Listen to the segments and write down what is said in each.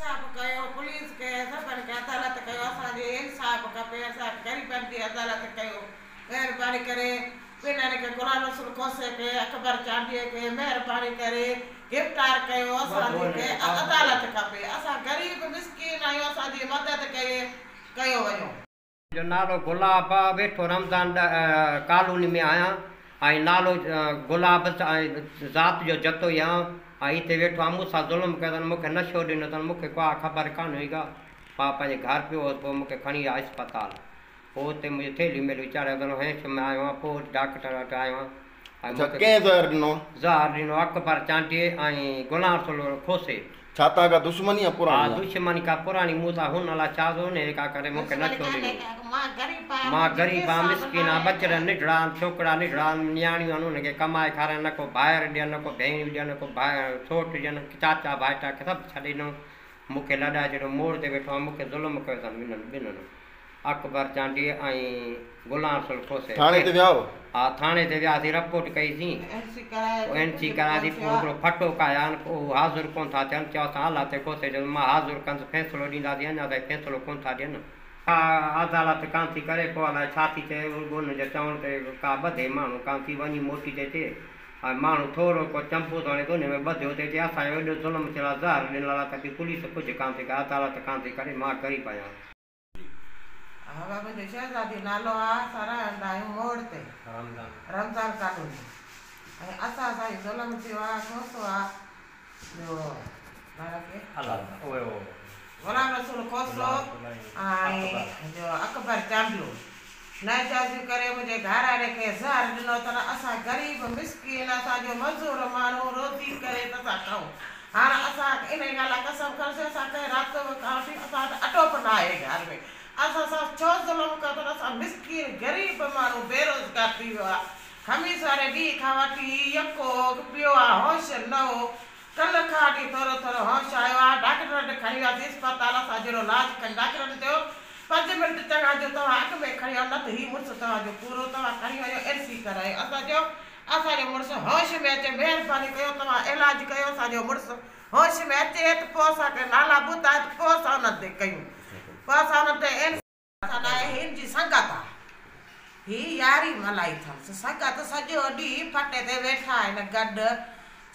इंसाफ कयो पुलिस के सभिनि खे अदालत कयो असांजे इंसाफ खपे असां ग़रीबनि जी अदालत कयो महिरबानी करे ॿिन्हिनि खे ग़ुलाम रसूल खोसे खे अकबर चांडीअ खे महिरबानी करे गिरफ़्तार कयो असांखे अदालत खपे असां ग़रीब मिसकीन आहियूं असांजी मदद कयो वञो। जो नालो गुलाब आहे वेठो रमज़ान कॉलोनी में आहियां ऐं नालो गुलाब ज़ात जो जतो ई आहियां ऐं हिते वेठो आहियां मूंसां ज़ुल्म कयो अथनि मूंखे नशो ॾिनो अथनि मूंखे का ख़बर कान हुई का मां पंहिंजे घर पियो हुउसि पोइ मूंखे खणी विया अस्पताल पोइ हुते मुंहिंजी थैली में वीचारियो अथनि हेठि में आयो आहियां पोइ डॉक्टर वटि आयो आहियां ज़हर ॾिनो अकबर चांडीअ ऐं ग़ुलाम रसूल खोसे छा तव्हां दुश्मनी आहे पुराणी? हा दुश्मनी का पुराणी मूं सां हुन लाइ छा थो हुन का करे मूंखे नशो ॾिनो मां ग़रीब आहियां मिसकीन आहियां बचड़ निढड़ा छोकिरा निढड़ा नियाणियूं आहिनि हुनखे कमाए खाराइनि न को ॿाहिरि ॾियनि न को भेणियूं ॾियनि न को सोट ॾियनि चाचा भाइटा खे सभु छॾे ॾिनो मूंखे लॾाए छॾियो मोड़ ते वेठो आहे मूंखे ज़ुल्म कयो अथनि ॿिन्हिनि अकबर चांडीअ ऐं ग़ुलाम रसूल खोसे थाणे ते विया हो? हा थाणे ते वियासीं रिपोर्ट कईसीं एनसी करायासीं पोइ हिकिड़ो फटो कया आहिनि पोइ हाज़ुर कोन था थियनि चयो असां हालात खोसे जो मां हाज़ुर कंदुसि फ़ैसिलो ॾींदासीं अञा ताईं फ़ैसिलो कोन था ॾियनि हा अदालत कान थी करे पोइ अलाए छा थी चए हुनजे चवण ते का ॿधे माण्हू कान थी वञी मोटी ते अचे ऐं माण्हू थोरो को चंपू थो हणे हुन में ॿधियो थिए चए असांजो एॾो ज़ुल्म थियल आहे ज़हर ॾिनल आहे त पुलिस कुझु कान थी करे अदालत कान थी करे मां ग़रीब आहियां। हा बाबा जो शहज़ादी नालो आहे असां रहंदा आहियूं मोड़ ते रमज़ान कॉलोनी ऐं असांजो ज़ुल्म थियो आहे खोसो आहे जो ग़ुलाम रसूल खोसो ऐं जो अकबर चांडियो नाजाइज़ी करे मुंहिंजे घर वारे खे ज़हर ॾिनो अथनि असां ग़रीब मिसकीन असांजो मज़दूर माण्हू रोटी करे त था खाऊं हाणे असां इन ॻाल्हि लाइ कसम खणीसीं असांखे राति खां वठी असां वटि अटो बि न आहे घर में असां सां छो ज़ुल्म कयो अथनि असां मिसकीन ग़रीब माण्हू बेरोज़गार थी वियो आहे ख़मीस वारे ॾींहं खां वठी यको पियो आहे होश न हो कल्ह खां वठी थोरो थोरो होश आयो आहे डॉक्टर वटि खणी वियासीं अस्पताल असां जहिड़ो इलाजु कनि डॉक्टर चयो 5 मिंट चङा जो तव्हां अॻ में खणी वञो न त हीउ मुड़ुसु तव्हांजो पूरो तव्हां खणी वञो एनसी करायो असां चयो असांजो मुड़ुसु होश में अचे महिरबानी कयो तव्हां इलाजु कयो असांजो मुड़ुसु होश में अचे त पोइ असांखे नाला ॿुधाए त पोइ असां हुन ते कयूं पोइ असां हुन ते असां हिन जी संगत आहे हीअ यारी मलाई अथसि संगत सॼो ॾींहुं फटे ते वेठा आहिनि गॾु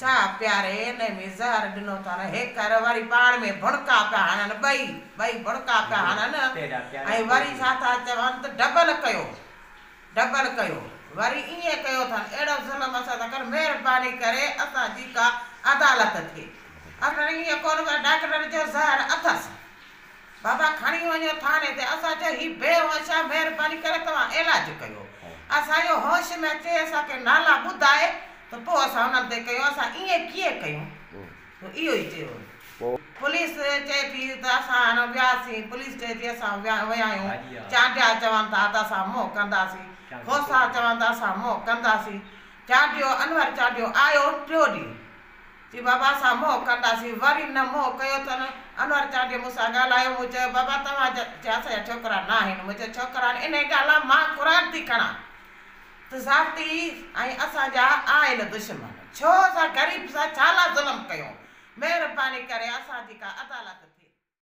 चा प्यारे हिन में ज़हर ॾिनो अथनि हेकर वरी पाण में भुणका पिया हणनि ॿई भुणका पिया हणनि ऐं वरी छा था चवनि त डबल कयो वरी ईअं कयो अथनि अहिड़ो ज़ुल्म असां था कनि महिरबानी करे असांजी का अदालत थिए अगरि ईअं कोन डॉक्टर जो ज़हर अथसि बाबा खणी वञो थाने ते असां चयो हीउ बेहोश आहे महिरबानी करे तव्हां इलाजु कयो असांजो होश में अचे असांखे नाला ॿुधाए त पोइ असां हुननि ते कयूं असां ईअं कीअं कयूं इहो ई चयो पुलिस चए थी त असां हाणे वियासीं पुलिस चए थी असां विया आहियूं चांडिया चवनि था त असां मोह कंदासीं खोसा चवनि था असां मोह कंदासीं चांडियो अनवर चांडियो आयो 3 ॾींहुं चई बाबा असां मोह कंदासीं वरी न मोह कयो अथनि अनवर चांडियो मूंसां ॻाल्हायो मूं चयो बाबा तव्हांजा असांजा छोकिरा न आहिनि मुंहिंजा छोकिरा आहिनि इन ॻाल्हि आहे मां क़ुर थी खणा त ज़ाती ऐं असांजा आहिनि दुश्मन छो असां ग़रीब सां छा लाइ ज़ुल्म कयूं महिरबानी करे असांजी का अदालत